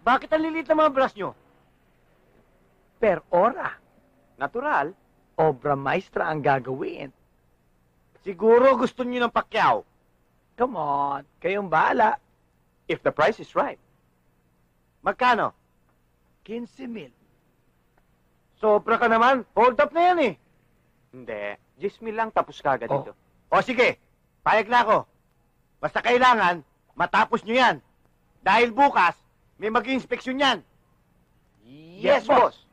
Bakit ang lilit ng mga brush nyo? Per ora. Natural. Obra maestra ang gagawin. Siguro gusto nyo ng pakyaw. Come on, kayong bahala. If the price is right. Magkano? 15,000. Sobra ka naman. Hold up na yan eh. Hindi. 10,000 lang tapos kagad ito. O sige, payag na ako. Basta kailangan, matapos nyo yan. Dahil bukas, may mag-inspeksyon yan. Yes, boss.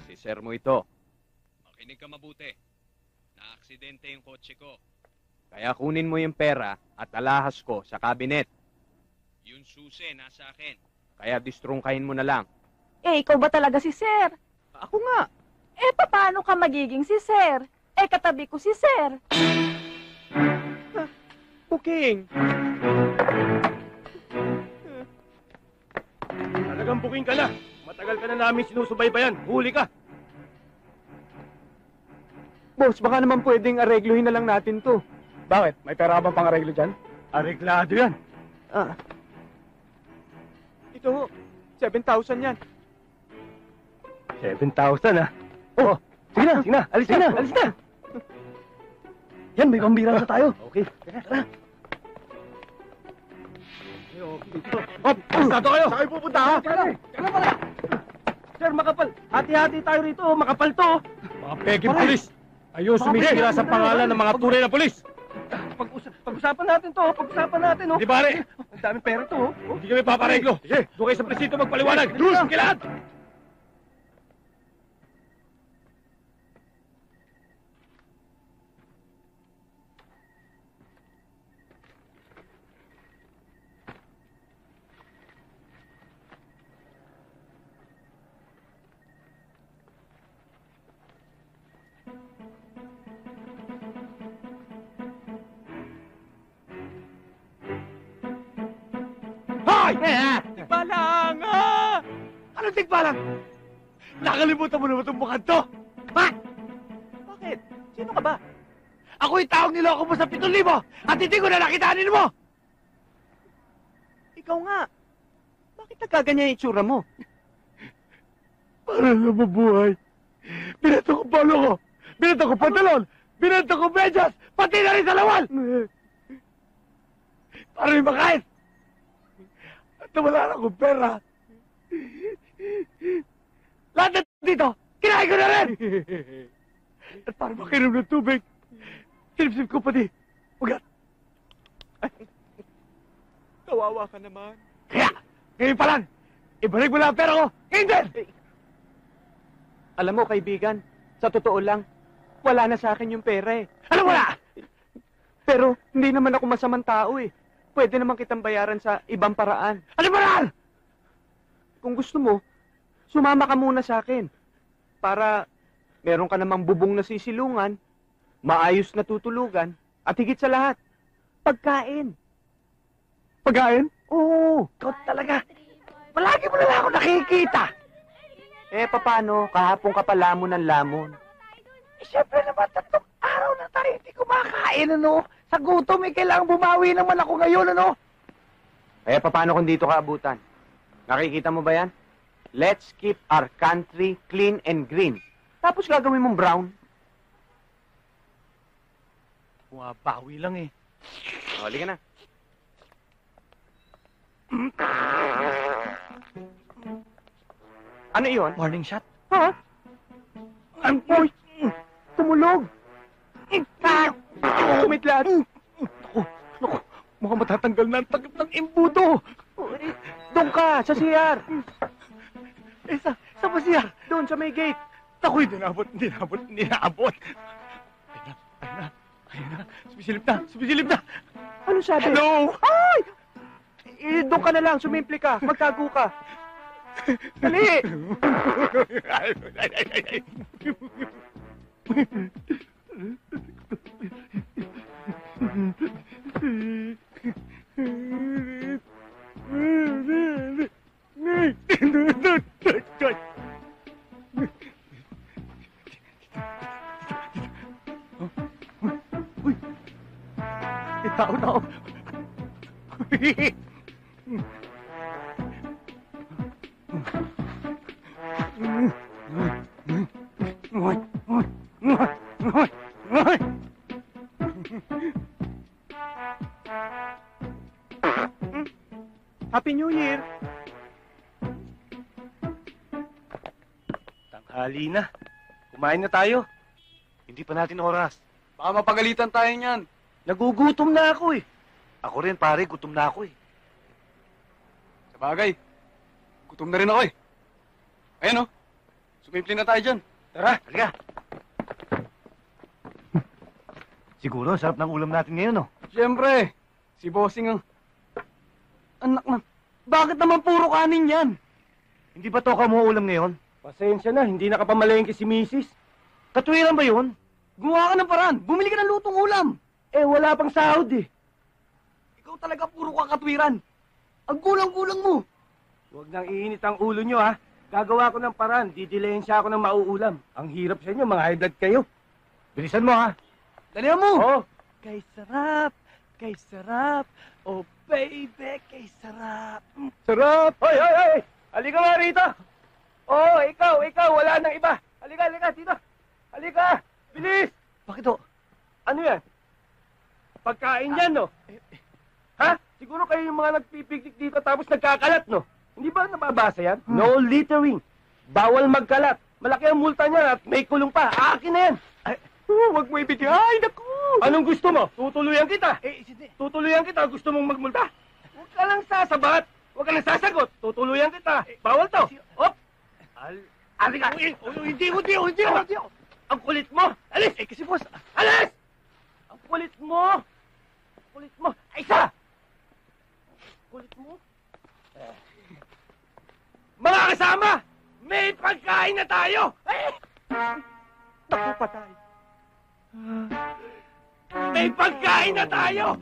Si sir mo ito. Makinig ka mabuti. Na-aksidente yung kotse ko. Kaya kunin mo yung pera at alahas ko sa kabinet. Yung susi nasa akin. Kaya distrungkahin mo na lang. Eh, ikaw ba talaga si Sir? Ako nga. Eh, paano ka magiging si Sir? Eh, katabi ko si Sir. Booking. Talagang booking ka na. Matagal ka na namin sinusubaybayan. Huli ka. Boss, baka naman pwedeng aregluhin na lang natin to. Bakit? May pera ka bang pang-areglo dyan? Areglado yan. Ito ho, 7,000 yan. 7,000 ah. Oh, sige na, sige na. Alis na, alis na. Yan, may pambira sa tayo. Okay. Tara. Hop, pasado kayo. Saan kayo pupunta ha? Tara pala. Sir, makapal. Hati-hati tayo rito. Makapal to. Mga peging pulis. Ayun, sumisira sa pangalan ng mga tunay na pulis. Pag-usapan natin to. Pag-usapan natin, oh. Di bale. Ang daming pera to, oh. Hindi kami papareglo. Sige, doon kayo sa presinto magpaliwanag. Doon, kilahat. Hoy! Tigbalang! Anong tigbalang? Nakalimutan mo naman itong mukhang to! Ha? Bakit? Sino ka ba? Ako yung taong niloko mo sa 7,000 at hindi ko na nakitaanin mo! Ikaw nga. Bakit nagkaganyan yung itsura mo? Para na mabuhay. Binato ko polo ko. Binato ko pantalon. Binato ko medyas. Pati na rin sa lawal. Para rin makain. At nawala na akong pera. Lahat na dito, kinain ko na rin. At para makinom ng tubig, sinipsip ko pati ugat. Kawawa ka naman. Kaya, ngayon pa lang, ibalik mo lang ang pera ko. Ngayon din! Alam mo, kaibigan, sa totoo lang, wala na sa akin yung pera eh. Ano wala? Pero hindi naman ako masamang tao eh. Pwede naman kitang bayaran sa ibang paraan. Ano paraan? Kung gusto mo, sumama ka muna sa akin. Para meron ka namang bubong na sisilungan, maayos na tutulugan, at higit sa lahat, pagkain. Pagkain? Oo. Ikaw talaga. Palagi mo na lang ako nakikita. Eh, paano? Kahapon ka pa lamon ng lamon. Eh, syempre naman, 3 araw na tayo hindi kumakain, ano? Sa gutom, eh, kailangan bumawi naman ako ngayon, ano? Eh, paano kung dito ka abutan? Nakikita mo ba yan? Let's keep our country clean and green. Tapos gagawin mong brown. Bumabawi lang eh. Huli ka na. Ano iyon? Warning shot? Ha? Ang boy! Tumulog! Kumitlat! Naku, mukhang matatanggal na ang takip ng imbuto. Doon ka, sa CR! Eh, sa basya. Doon, sa may gate! Naku, hindi naabot. Ayun na. Sumisilip na. Ano sabi? Hello? Ay! Eh, doon ka na lang, sumimple ka, magtago ka. Dali! Tao. Happy New Year! Tanghali na. Kumain na tayo. Hindi pa natin oras. Baka mapagalitan tayo niyan. Nagugutom na ako eh. Ako rin pare, gutom na ako eh. Sa bagay, gutom na rin ako eh. Ayan oh, sumipli na tayo dyan. Tara, halika. Siguro, sarap ng ulam natin ngayon, no? Siyempre, si Bossing ang... Anak na, bakit naman puro kanin yan? Hindi ba to ka mo ulam ngayon? Pasensya na, hindi nakapamalengke si Mrs. Katuwiran ba yun? Gumawa ka ng paraan, bumili ka ng lutong ulam. Eh, wala pang sahod eh. Ikaw talaga puro kakatwiran. Ang gulang-gulang mo. Huwag nang iinit ang ulo nyo, ha? Gagawa ko ng paraan, didilayin siya ako ng mauulam. Ang hirap sa inyo, mga high blood kayo. Bilisan mo, ha? Dalihan mo. Oo. Kay sarap. Oh, baby, kay sarap. Sarap! Hoy, hoy, hoy! Halika nga rito! Oo, ikaw, wala nang iba. Halika, dito. Halika! Bilis! Bakit ho? Ano yan? Pagkain yan, no? Ha? Siguro kayo yung mga nagpipiknik dito tapos nagkakalat, no? Hindi ba nababasa yan? No littering. Bawal magkalat. Malaki ang multa niya at may kulong pa. Akin na yan. Ay, huwag mo ibigay. Ay, naku! Anong gusto mo? Tutuluyan kita. Hindi. Tutuluyan kita. Gusto mong magmulta? Huwag ka lang sasabat. Huwag ka lang sasagot. Tutuluyan kita. Bawal to. Op! Halika. Hindi. Ang kulit mo. Alis! Kasi boss. Alis! Ang kulit mo. Ay, isa! Kulit mo. Mga kasama! May pagkain na tayo! Naku, patay. May pagkain na tayo!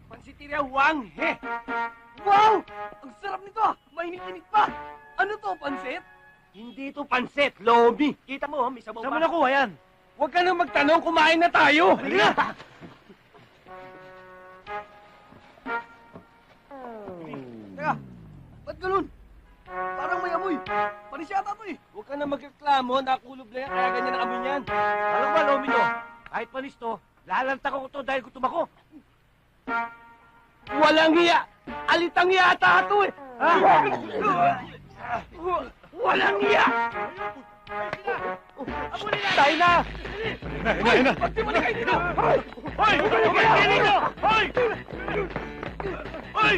Pansitira Wanghe! Wow! Ang sarap nito ah! Mainit-init pa! Ano to, pansit? Hindi ito pansit, lomi. Kita mo, may sabaw Saan mo pa. nakuha yan? Huwag ka nang magtanong, kumain na tayo! Halika! Teka, ba't ganun? Parang may amoy. Panis yata to eh. Huwag ka nang magreklamo, nakulob na yan, kaya ganyan ang amoy niyan. Alam ba, Lomi, no? Kahit panis to, lalanta ko to dahil gutom ako. Walang hiya! Alitang yata ito eh! Ha? Walang hiya! Tayo na! Pati mo na kayo dito! Hoy! Hoy! Hoy! Dito! Hoy! Hoy!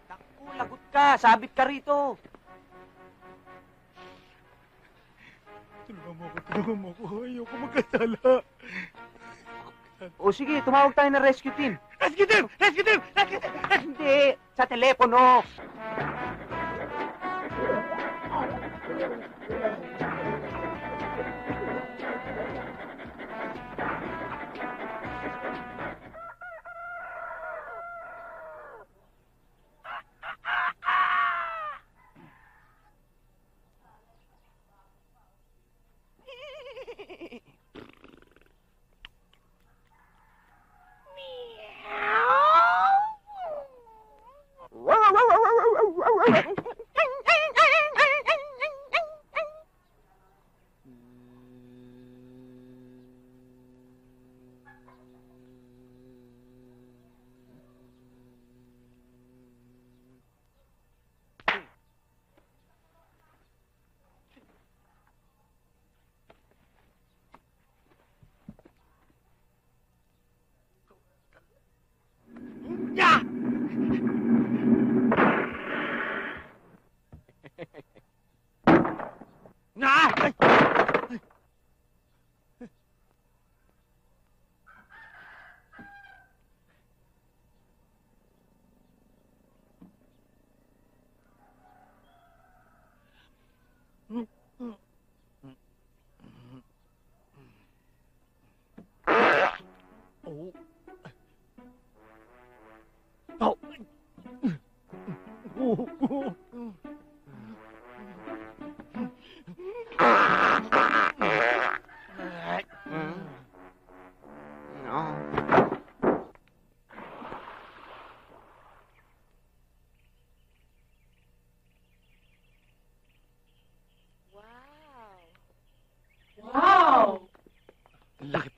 Naku, lagot ka. Sabit ka rito. Tulungan mo ako. Ayoko magkasala. O sige, tumawag tayo ng rescue team. Rescue team! Hindi, sa telepono.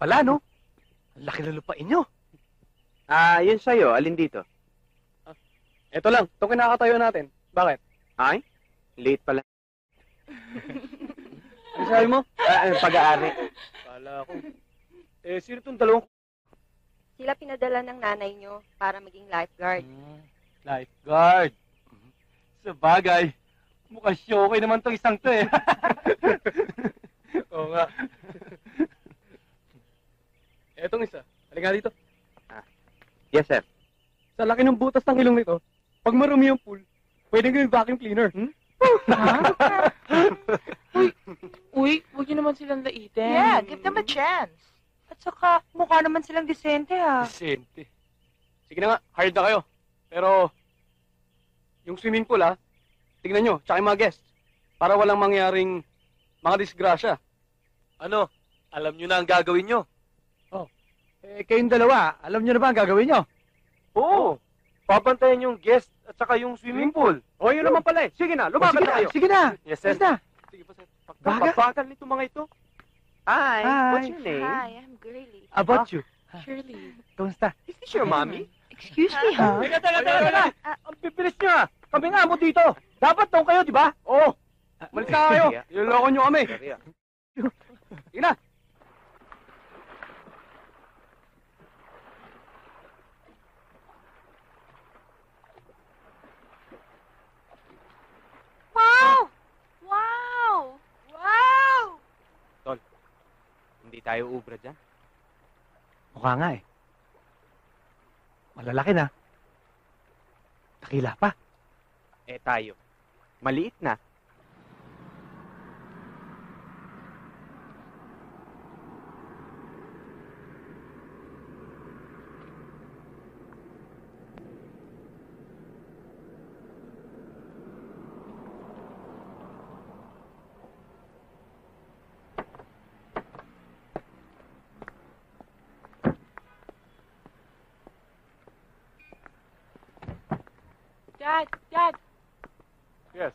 pala, no? Ang laki ng lupain nyo. Yun sa'yo. Alin dito? Ito lang, itong kinakatayo natin. Bakit? Ay? Late pala. Ano sabi mo? Pag-aari. Kala ko. Sino itong dalawang Sila pinadala ng nanay nyo para maging lifeguard. lifeguard? Sa bagay, mukhang syokay naman itong isang to eh. Oo nga. Etong isa, halika dito. Yes, sir. Sa laki ng butas ng ilong nito, pag marumi yung pool, pwedeng gawing vacuum cleaner. Uy, huwag niyo naman silang laitin. Yeah, give them a chance. At saka, mukha naman silang disente, ha? Decente. Sige na nga, hired na kayo. Pero, yung swimming pool tignan nyo, tsaka yung mga guests. Para walang mangyaring mga disgrasya. Ano? Alam nyo na ang gagawin nyo. Kayong dalawa, alam nyo na ba ang gagawin nyo? Oo. Pabantayan yung guest at saka yung swimming pool. O, yun naman pala eh. Sige na, lumaban na kayo. Sige na! Yes, sir. Sige na! Sige pa, sir. Baga? Papagal nito mga ito. Hi. Hi. What's your name? Hi, I'm Girly. About you. Shirley. Kamusta? Is this your mommy? Excuse me, ha? Teka. Ang pipilis nyo Kami nga mo dito. Dapat doon kayo, di ba? Oo. Malis na kayo. Iloloko nyo kami. Sige na. Wow! Wow! Wow! Hindi tayo ubra dyan. Mukha nga eh. Malalaki na. Nakila pa. Eh tayo, maliit na. Dad, Yes.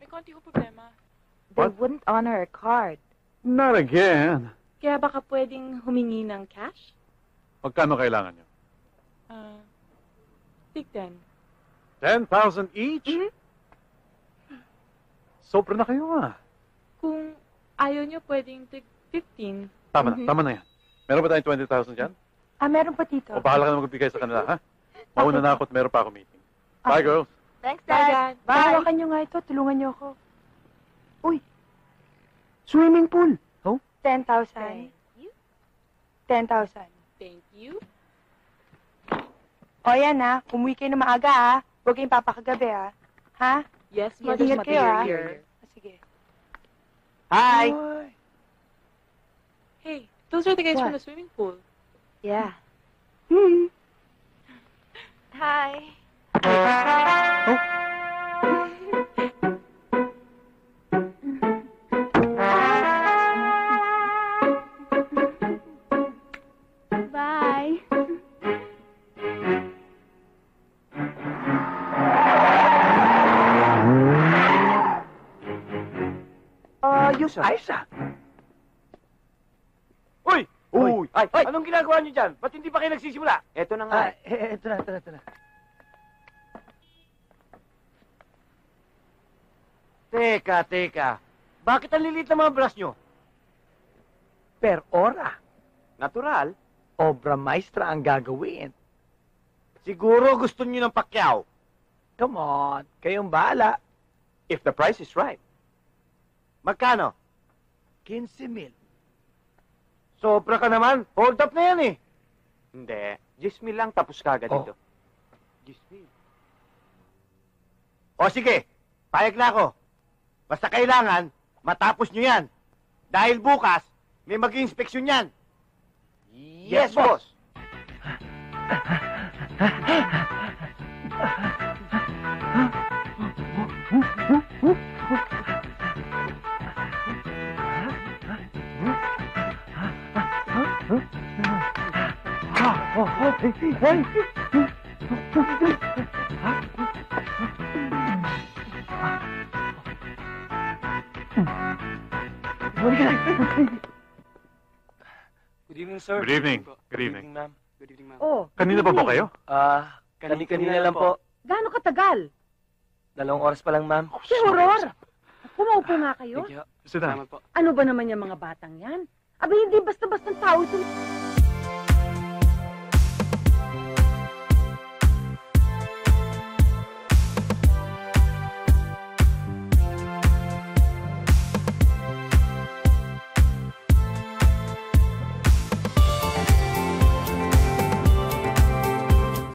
may konti ko problema. They wouldn't honor a card. Not again. Kaya baka pwedeng humingi ng cash? Magkano kailangan nyo? Tig 10. 10,000 each? Mhm. Sobra na kayo Kung ayaw nyo, pwedeng tig 15. Tama na yan. Meron ba tayong 20,000 dyan? Meron pa, Tito. O bahala ka na magbigay sa kanila, ha? Mauna na ako at meron pa ako meeting. Bye, girls. Thanks, Bye, Dad. Dad. Hawakan nyo nga ito. Tulungan nyo ako. Swimming pool. 10,000. 10,000. Thank you. O yan, ha? Umuwi kayo na maaga, ha? Huwag kayong papakagabi, ha? Ha? Yes, Yes, Mother ingat kayo, ah. Superior. Sige. Hi. Hey, those are the guys What? from the swimming pool. Yeah. Hi. Bye. Ayos ah. Ayos ah. Uy! Uy! Ay, anong ginagawa nyo dyan? Ba't hindi pa kayo nagsisimula? Eto na nga. Ito na. Teka. Bakit ang lilit ng mga brush nyo? Per ora. Natural. Obra maestra ang gagawin. Siguro gusto nyo ng pakyaw. Come on. Kayong bahala. If the price is right. Magkano? 15,000. Sobra ka naman. Hold up na yan eh. Hindi. 10,000 lang tapos kagad Oh. dito. 10,000. O sige, payag na ako. Basta kailangan, matapos nyo yan. Dahil bukas, may mag-inspeksyon yan. Yes, boss. Good evening, sir. Good evening. Good evening. ma'am. Good evening, ma'am. Oh, Kanina pa ba kayo? Kanina lang po. gaano katagal? 2 oras pa lang, ma'am. Si Horor! Pumaupo nga kayo. Thank you. Sit down. Salamat po. Ano ba naman yung mga batang yan? Abay, hindi basta-bastang tao ito.